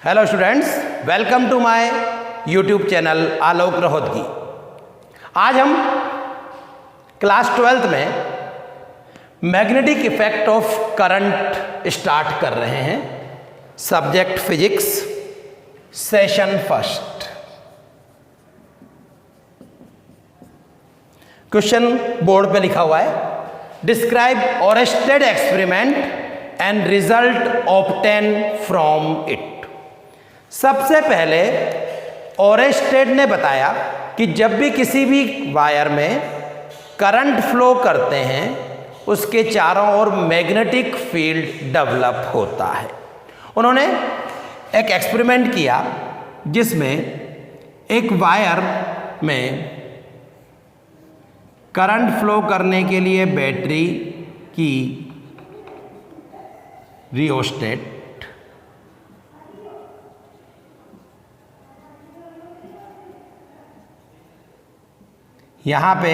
Hello students, welcome to my YouTube channel Alok Rohatgi. आज हम class 12th में magnetic effect of current start कर रहे हैं। Subject physics, session first. Question board पे लिखा हुआ है, describe Oersted experiment and result obtain from it. सबसे पहले ओरेस्टेड ने बताया कि जब भी किसी भी वायर में करंट फ्लो करते हैं उसके चारों ओर मैग्नेटिक फील्ड डेवलप होता है। उन्होंने एक एक्सपेरिमेंट किया जिसमें एक वायर में करंट फ्लो करने के लिए बैटरी की रियोस्टेट यहाँ पे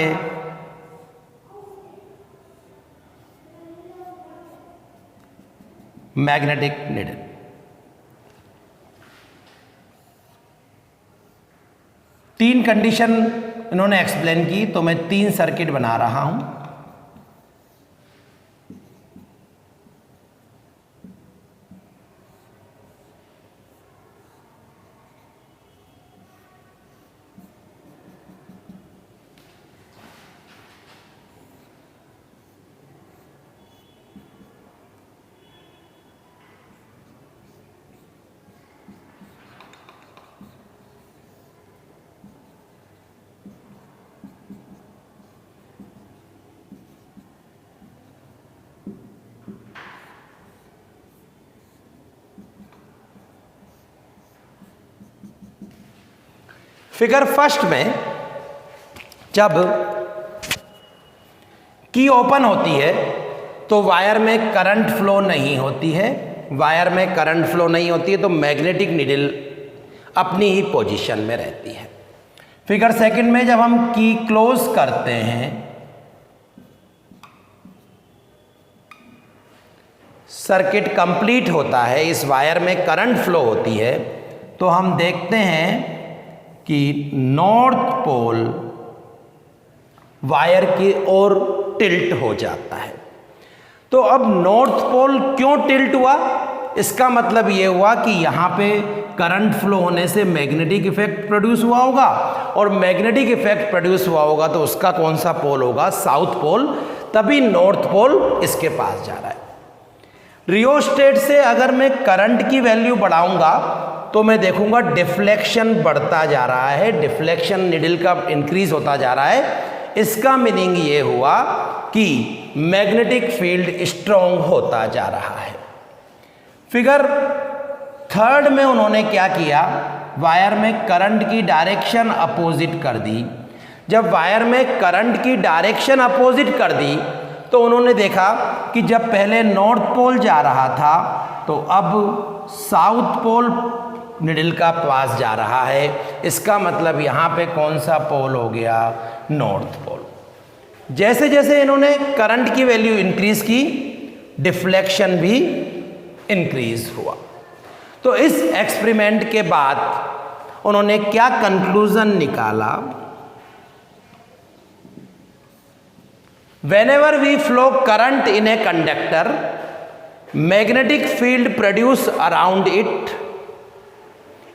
मैग्नेटिक नीडल, तीन कंडीशन इन्होंने एक्सप्लेन की, तो मैं 3 सर्किट बना रहा हूं। फिगर फर्स्ट में जब की ओपन होती है तो वायर में करंट फ्लो नहीं होती है। वायर में करंट फ्लो नहीं होती है तो मैग्नेटिक नीडल अपनी ही पोजीशन में रहती है। फिगर सेकंड में जब हम की क्लोज करते हैं, सर्किट कंप्लीट होता है, इस वायर में करंट फ्लो होती है, तो हम देखते हैं कि नॉर्थ पोल वायर की ओर टिल्ट हो जाता है। तो अब नॉर्थ पोल क्यों टिल्ट हुआ? इसका मतलब ये हुआ कि यहाँ पे करंट फ्लो होने से मैग्नेटिक इफेक्ट प्रोड्यूस हुआ होगा, और मैग्नेटिक इफेक्ट प्रोड्यूस हुआ होगा तो उसका कौन सा पोल होगा? South pole. तभी नॉर्थ पोल इसके पास जा रहा है। रियोस्टेट से अगर मैं करंट की वैल्यू बढ़ाऊंगा तो मैं देखूंगा डिफ्लेक्शन बढ़ता जा रहा है, डिफ्लेक्शन निडल का इंक्रीज होता जा रहा है। इसका मीनिंग ये हुआ कि मैग्नेटिक फील्ड स्ट्रॉन्ग होता जा रहा है। फिगर थर्ड में उन्होंने क्या किया, वायर में करंट की डायरेक्शन अपोजिट कर दी। जब वायर में करंट की डायरेक्शन अपोजिट कर दी तो उन्होंने देखा कि जब पहले नॉर्थ पोल जा रहा था तो अब साउथ पोल निडल का पास जा रहा है। इसका मतलब यहाँ पे कौन सा पोल हो गया? North pole. जैसे जैसे इन्होंने करंट की वैल्यू इंक्रीज की, डिफ्लेक्शन भी इंक्रीज हुआ। तो इस एक्सपेरिमेंट के बाद उन्होंने क्या कंक्लूजन निकाला? Whenever we flow current in a conductor, magnetic field produced around it,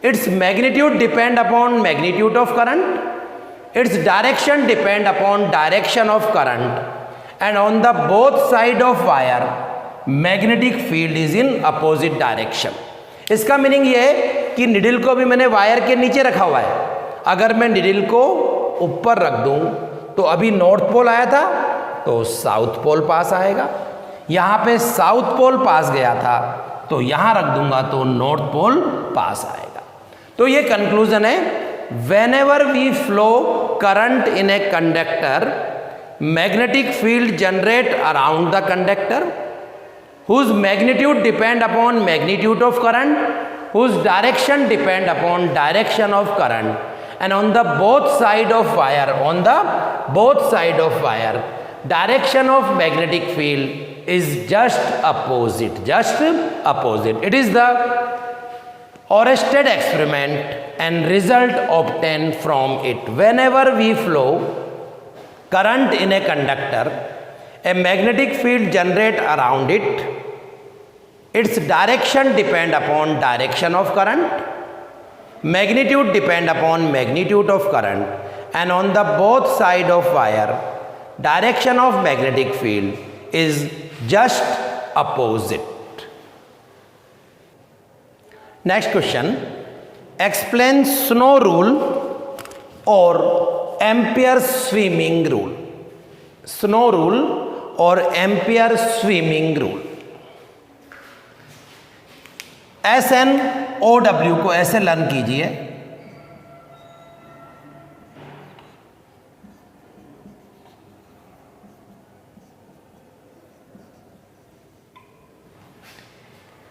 its magnitude depend upon magnitude of current, its direction depend upon direction of current, and on the both side of wire, magnetic field is in opposite direction. इसका meaning ये है कि needle को भी मैंने wire के नीचे रखा हुआ है। अगर मैं निडल को ऊपर रख दूं तो अभी नॉर्थ पोल आया था तो साउथ पोल पास आएगा। यहाँ पे साउथ पोल पास गया था तो यहाँ रख दूंगा तो नॉर्थ पोल पास आएगा। तो ये कंक्लूजन है, whenever we flow current in a conductor, magnetic field generate around the conductor, whose magnitude depend upon magnitude of current, whose direction depend upon direction of current, and on the both side of wire, on the both side of wire, direction of magnetic field is just opposite, just opposite. It is the or a state experiment and result obtained from it. Whenever we flow current in a conductor, a magnetic field generate around it. Its direction depend upon direction of current, magnitude depend upon magnitude of current, and on the both side of wire, direction of magnetic field is just opposite. Next question, explain snow rule or Ampere swimming rule. Snow rule और ampere swimming rule. SNOW को ऐसे learn कीजिए.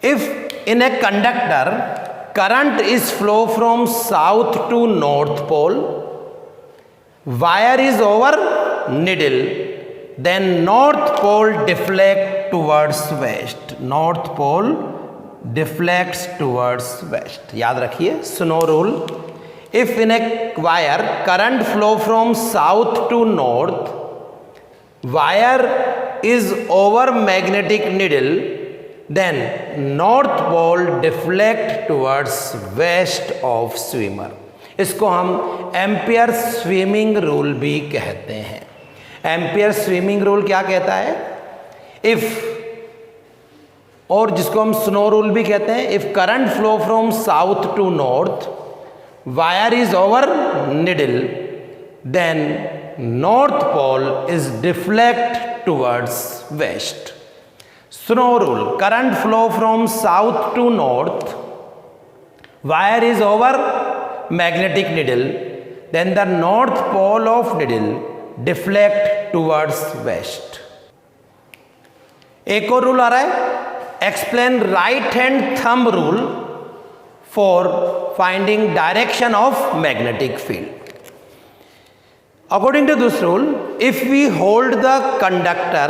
If in a conductor current is flow from south to north pole, wire is over needle, then north pole deflect towards west. North pole deflects towards west. याद रखिए snow rule. If in a wire current flow from south to north, wire is over magnetic needle, then north pole deflect towards west of swimmer. इसको हम ampere swimming rule भी कहते हैं. Ampere swimming rule क्या कहता है? If, और जिसको हम स्नो रूल भी कहते हैं, if current flow from south to north, wire is over needle, then north pole is deflect towards west. स्नो rule, current flow from south to north, wire is over magnetic needle, then the north pole of needle deflect towards west. एक और rule आ रहा है, explain right hand thumb rule for finding direction of magnetic field. According to this rule, if we hold the conductor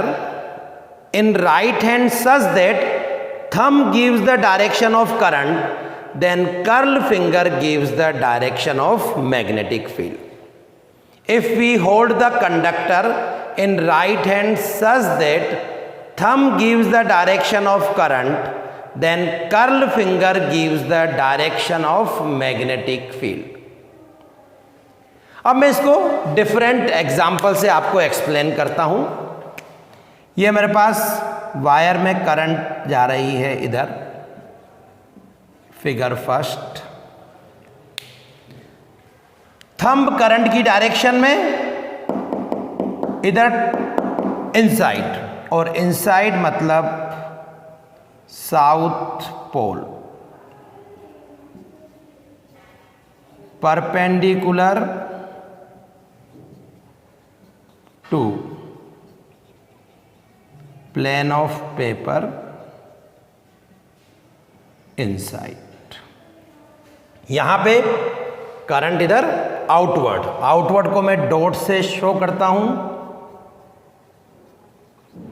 in right hand such that thumb gives the direction of current, then curl finger gives the direction of magnetic field. If we hold the conductor in right hand such that thumb gives the direction of current, then curl finger gives the direction of magnetic field. अब मैं इसको different example से आपको explain करता हूं. ये मेरे पास wire में करंट जा रही है इधर, फिगर फर्स्ट. थंब करंट की डायरेक्शन में इधर इनसाइड, और इनसाइड मतलब south pole, perpendicular to plane of paper inside. यहां पे करंट इधर आउटवर्ड, आउटवर्ड को मैं डॉट से शो करता हूं.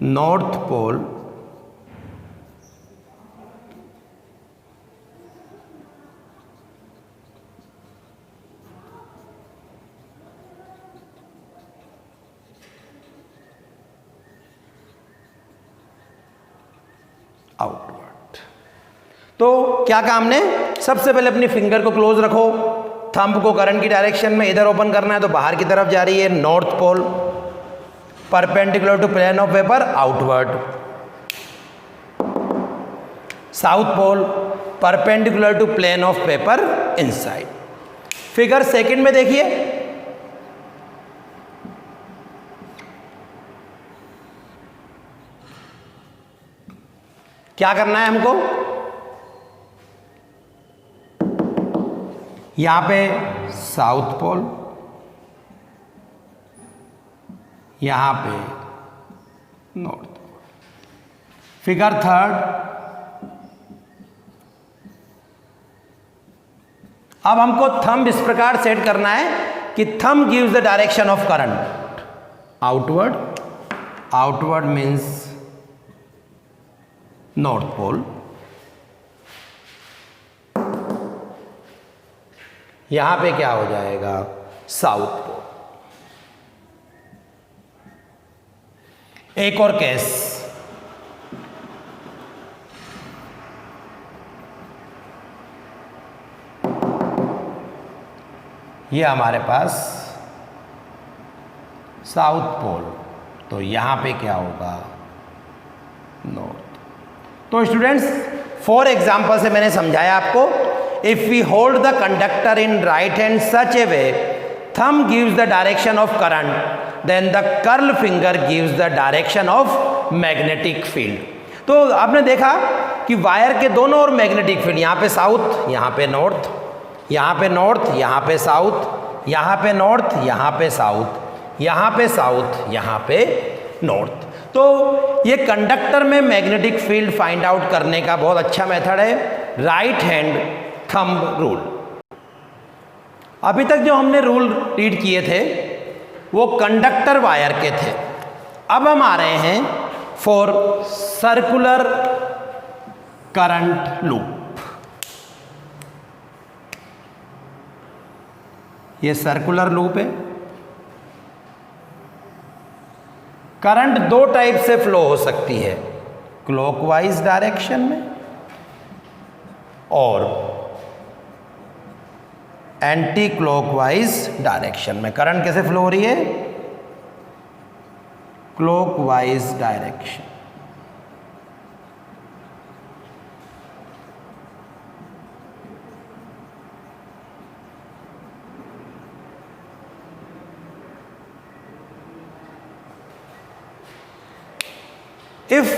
North pole, outward. तो क्या काम ने, सबसे पहले अपनी फिंगर को क्लोज रखो, थंब को करंट की डायरेक्शन में इधर ओपन करना है तो बाहर की तरफ जा रही है north pole, perpendicular to plane of paper outward. South pole perpendicular to plane of paper inside. Figure second में देखिए, क्या करना है हमको, यहां पे साउथ पोल, यहां पे नॉर्थ पोल. फिगर थर्ड, अब हमको थंब इस प्रकार सेट करना है कि thumb gives the direction of current outward, outward means north pole, यहां पे क्या हो जाएगा, साउथ पोल। एक और केस, ये हमारे पास साउथ पोल, तो यहां पे क्या होगा, नॉर्थ। तो स्टूडेंट्स, फॉर एग्जाम्पल से मैंने समझाया आपको, if we hold the conductor in right hand such a way, thumb gives the direction of current, then the curl finger gives the direction of magnetic field. तो आपने देखा कि wire के दोनों ओर मैग्नेटिक फील्ड, यहाँ पे साउथ, यहाँ पे नॉर्थ, यहाँ पे नॉर्थ, यहाँ पे साउथ, यहाँ पे नॉर्थ, यहाँ पे साउथ, यहाँ पे साउथ, यहाँ पे नॉर्थ। तो ये कंडक्टर में मैग्नेटिक फील्ड फाइंड आउट करने का बहुत अच्छा मेथड है, राइट हैंड थंब रूल। अभी तक जो हमने रूल रीड किए थे वो कंडक्टर वायर के थे। अब हम आ रहे हैं फॉर सर्कुलर करंट लूप। ये सर्कुलर लूप है। करंट दो टाइप से फ्लो हो सकती है, क्लॉकवाइज डायरेक्शन में और एंटी क्लॉकवाइज डायरेक्शन में। करंट कैसे फ्लो हो रही है, clockwise direction. If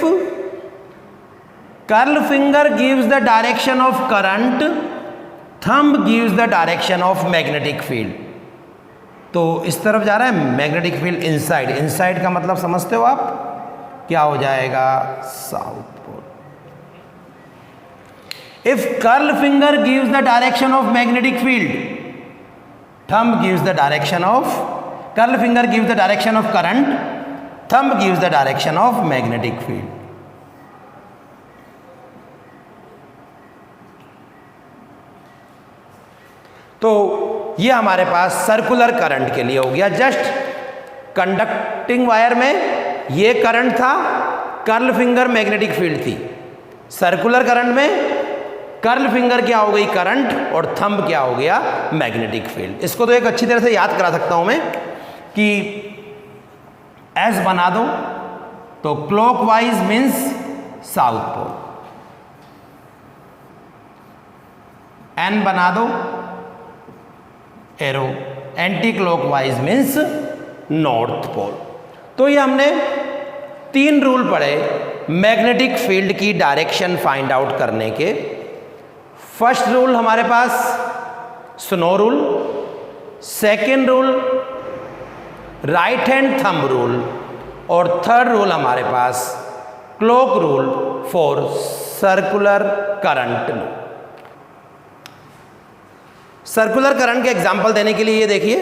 curl finger gives the direction of current, thumb gives the direction of magnetic field। तो इस तरफ जा रहा है मैग्नेटिक फील्ड इनसाइड, इनसाइड का मतलब समझते हो आप, क्या हो जाएगा, south pole. If curl finger gives the direction of magnetic field, thumb gives the direction of, curl finger gives the direction of current, thumb gives the direction of magnetic field। तो ये हमारे पास सर्कुलर करंट के लिए हो गया। Just conducting wire में ये current था, कर्ल फिंगर मैग्नेटिक फील्ड थी। सर्कुलर करंट में कर्ल फिंगर क्या हो गई, करंट, और थंब क्या हो गया, मैग्नेटिक फील्ड। इसको तो एक अच्छी तरह से याद करा सकता हूं मैं कि एस बना दो तो clockwise means south pole, N बना दो arrow, anti clockwise means north pole. तो ये हमने 3 रूल पढ़े मैग्नेटिक फील्ड की डायरेक्शन फाइंड आउट करने के। फर्स्ट रूल हमारे पास snow rule, second rule right hand thumb rule, और थर्ड रूल हमारे पास clock rule for circular current. Circular current के एग्जांपल देने के लिए ये देखिए,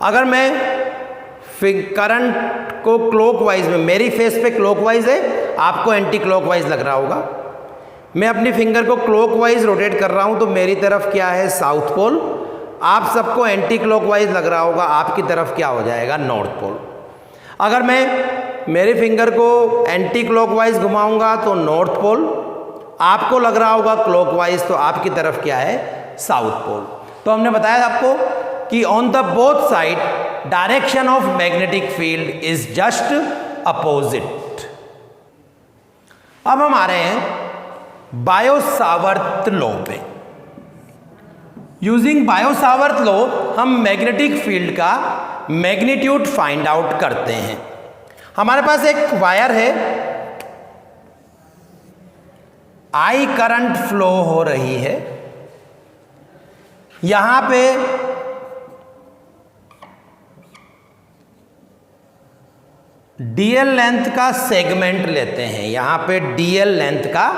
अगर मैं करंट को क्लॉकवाइज में, मेरी फेस पे क्लॉकवाइज है, आपको एंटी क्लॉकवाइज लग रहा होगा, मैं अपनी फिंगर को क्लॉकवाइज रोटेट कर रहा हूं तो मेरी तरफ क्या है, साउथ पोल। आप सबको एंटी क्लॉकवाइज लग रहा होगा, आपकी तरफ क्या हो जाएगा, नॉर्थ पोल। अगर मैं मेरे फिंगर को एंटी क्लॉकवाइज घुमाऊंगा तो नॉर्थ पोल, आपको लग रहा होगा क्लॉकवाइज तो आपकी तरफ क्या है, साउथ पोल। तो हमने बताया आपको कि on the both side direction of magnetic field is just opposite. अब हम आ रहे हैं बायो-सावर्त लॉ पे। यूजिंग बायो-सावर्त लॉ हम मैग्नेटिक फील्ड का मैग्नीट्यूड फाइंड आउट करते हैं। हमारे पास एक वायर है, आई करंट फ्लो हो रही है, यहां पे डीएल लेंथ का सेगमेंट लेते हैं, यहां पे डीएल लेंथ का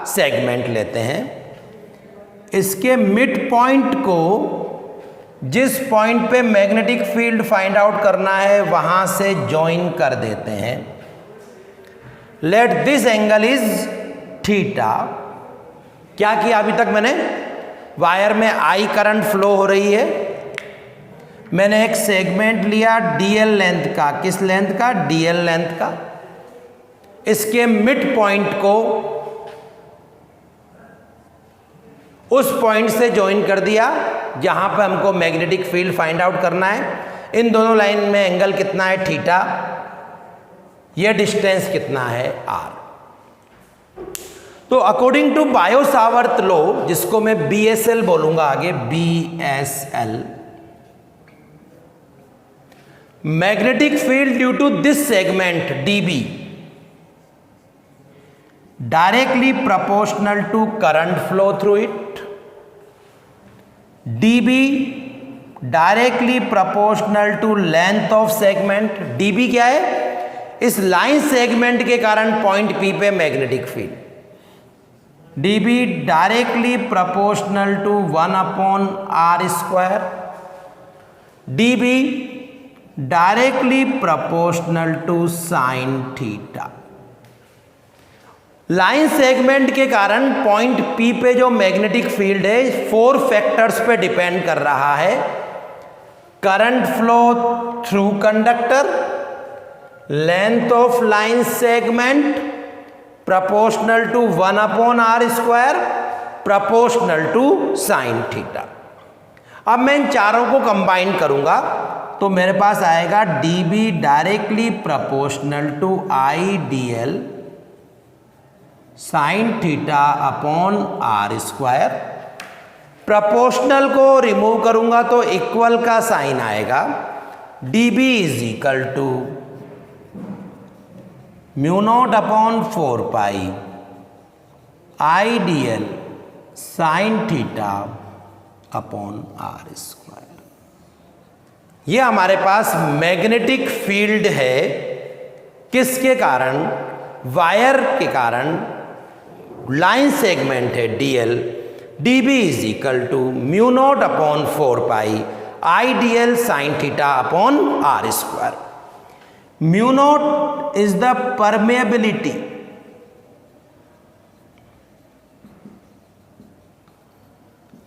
सेगमेंट लेते हैं। इसके मिड पॉइंट को, जिस पॉइंट पे मैग्नेटिक फील्ड फाइंड आउट करना है वहां से ज्वाइन कर देते हैं। Let this angle is theta. क्या किया अभी तक मैंने, वायर में I करंट फ्लो हो रही है, मैंने एक सेगमेंट लिया DL लेंथ का, किस लेंथ का? DL लेंथ का। इसके मिड पॉइंट को उस पॉइंट से ज्वाइन कर दिया जहां पर हमको मैग्नेटिक फील्ड फाइंड आउट करना है। इन दोनों लाइन में एंगल कितना है? थीटा। यह डिस्टेंस कितना है? r। तो अकॉर्डिंग टू बायो-सावर्त लॉ, जिसको मैं BSL बोलूंगा आगे, BSL, magnetic field due to this segment DB directly proportional to current flow through it. DB directly proportional to length of segment. DB क्या है? इस लाइन सेगमेंट के कारण पॉइंट P पे magnetic field. DB directly proportional to 1/r²। DB directly proportional to sine theta. Line segment के कारण point P पे जो मैग्नेटिक फील्ड है 4 फैक्टर्स पे डिपेंड कर रहा है। Current flow through conductor, length of line segment, proportional to 1/r², proportional to sine theta. अब मैं इन चारों को कंबाइन करूंगा तो मेरे पास आएगा DB directly proportional to IDL sine theta upon r²। Proportional को रिमूव करूंगा तो इक्वल का साइन आएगा। DB is equal to μ0/4π IDL sine theta upon r²। ये हमारे पास मैग्नेटिक फील्ड है, किसके कारण? वायर के कारण। लाइन सेगमेंट है DL। DB is equal to μ0/4π IDL sine theta upon r²। μ0 is the permeability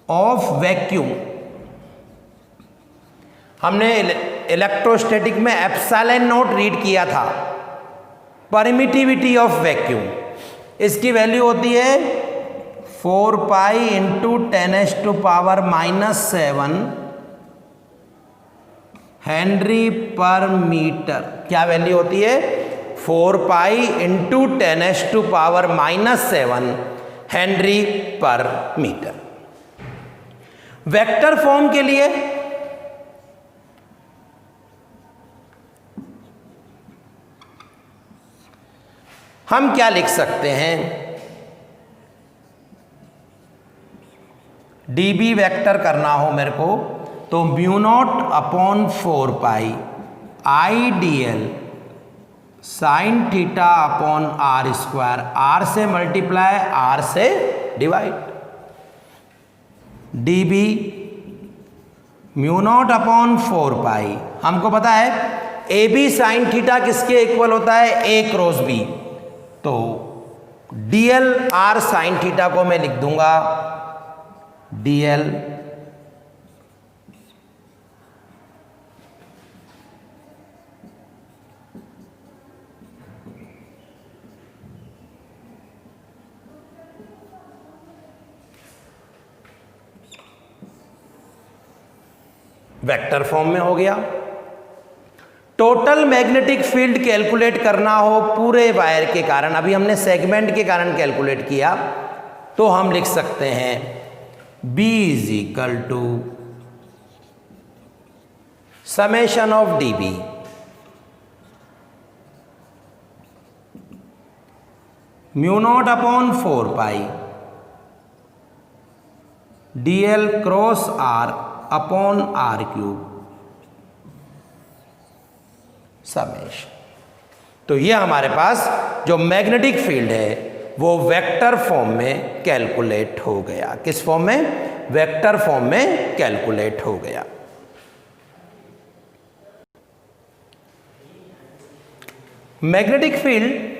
of vacuum। हमने इलेक्ट्रोस्टैटिक में एप्सिलॉन नॉट रीड किया था, परमिटिविटी ऑफ वैक्यूम। इसकी वैल्यू होती है 4π × 10⁻⁻7 हेनरी पर मीटर। क्या वैल्यू होती है? 4π × 10⁻⁻7 हेनरी पर मीटर। वेक्टर फॉर्म के लिए हम क्या लिख सकते हैं? DB वेक्टर करना हो मेरे को तो μ0/4π IDL sine theta upon r²। r से मल्टीप्लाई, r से डिवाइड। DB μ0/4π, हमको पता है AB साइन थीटा किसके इक्वल होता है? A cross B। तो DL r साइन थीटा को मैं लिख दूंगा DL वेक्टर फॉर्म में हो गया। टोटल मैग्नेटिक फील्ड कैलकुलेट करना हो पूरे वायर के कारण, अभी हमने सेगमेंट के कारण कैलकुलेट किया, तो हम लिख सकते हैं B is equal to summation of DB μ0/4π DL cross R upon r³ summation. तो ये हमारे पास जो मैग्नेटिक फील्ड है वो वेक्टर फॉर्म में कैलकुलेट हो गया। किस फॉर्म में? वेक्टर फॉर्म में कैलकुलेट हो गया। Magnetic field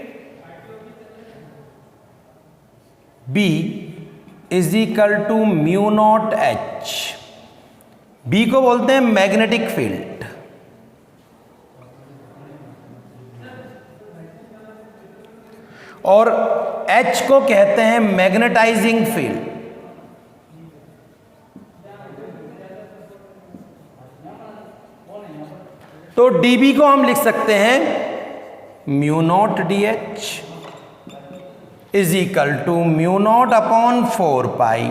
B is equal to mu naught H. B को बोलते हैं मैग्नेटिक फील्ड, और एच को कहते हैं मैग्नेटाइजिंग फील्ड। तो dB को हम लिख सकते हैं mu naught D H is equal to mu naught upon 4 pi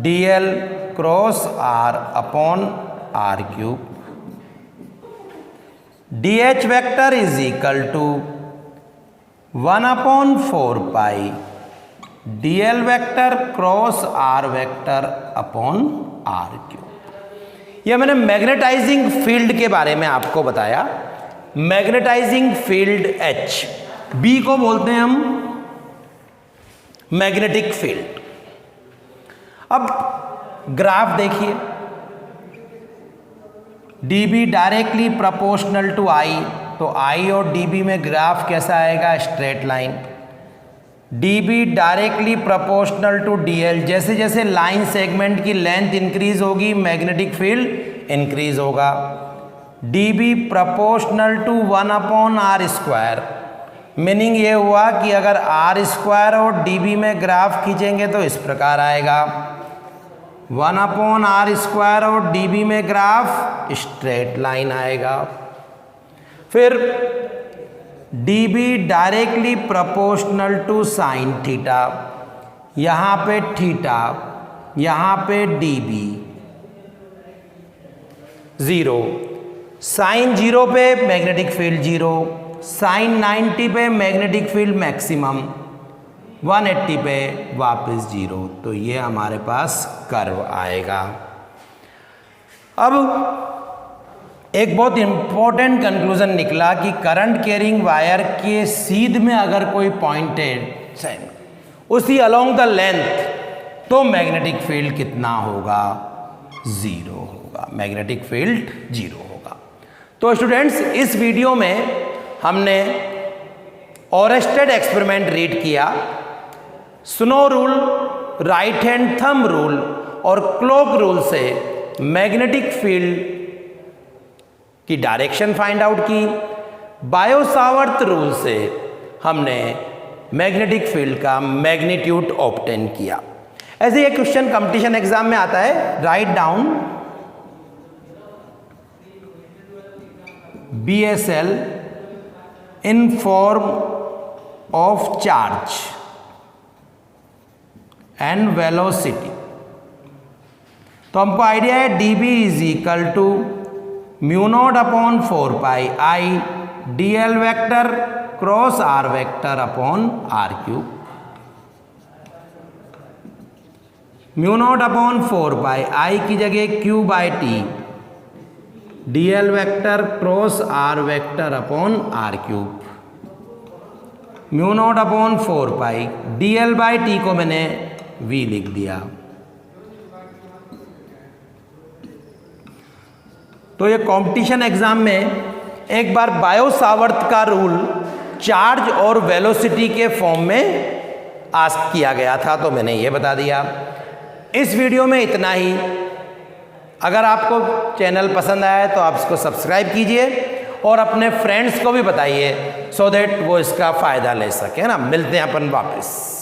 dl cross r upon r cube. dH vector is equal to 1 upon 4 pi dl vector cross r vector upon r cube. यह मैंने magnetising field के बारे में आपको बताया। Magnetising field H, B को बोलते हैं हम मैग्नेटिक फील्ड। अब ग्राफ देखिए, dB directly proportional to I, तो I और dB में ग्राफ कैसा आएगा? Straight line. dB directly proportional to dl, जैसे जैसे लाइन सेगमेंट की लेंथ इंक्रीज होगी मैग्नेटिक फील्ड इंक्रीज होगा। dB proportional to 1 upon r square, meaning ये हुआ कि अगर r स्क्वायर और dB में ग्राफ खींचेंगे तो इस प्रकार आएगा 1 अपॉन r स्क्वायर, और dB में ग्राफ स्ट्रेट लाइन आएगा। फिर dB directly proportional to sine theta, यहाँ पे थीटा, यहाँ पे dB 0, साइन 0 पे मैग्नेटिक फील्ड 0, साइन 90 पे मैग्नेटिक फील्ड मैक्सिमम, 180 पे वापस 0। तो ये हमारे पास कर्व आएगा। अब एक बहुत इंपॉर्टेंट कंक्लूजन निकला कि करंट कैरिंग वायर के सीध में अगर कोई पॉइंटेड उसी अलोंग द लेंथ, तो मैग्नेटिक फील्ड कितना होगा? 0 होगा। मैग्नेटिक फील्ड 0 होगा। तो स्टूडेंट्स, इस वीडियो में हमने ओरेस्टेड एक्सपेरिमेंट रीड किया, snow rule, right hand thumb rule और क्लॉक रूल से मैग्नेटिक फील्ड की डायरेक्शन फाइंड आउट की। बायो सावर्त रूल से हमने मैग्नेटिक फील्ड का मैग्नीट्यूड ऑब्टेन किया। ऐसे एक क्वेश्चन कंपटीशन एग्जाम में आता है, write down BSL in form of charge and velocity. तो हमको आइडिया है dB is equal to mu naught upon 4 pi I dl vector cross r vector upon r cube. Mu naught upon 4 pi I की जगह Q by T dl vector cross r vector upon r cube. Mu naught upon 4 pi dl by T को मैंने V लिख दिया। तो ये competition exam में एक बार बायो सावर्त का रूल चार्ज और वेलोसिटी के फॉर्म में आस्क किया गया था, तो मैंने ये बता दिया। इस वीडियो में इतना ही। अगर आपको चैनल पसंद आया है तो आप इसको सब्सक्राइब कीजिए और अपने फ्रेंड्स को भी बताइए, सो दैट वो इसका फ़ायदा ले सके, ना। मिलते हैं अपन वापस।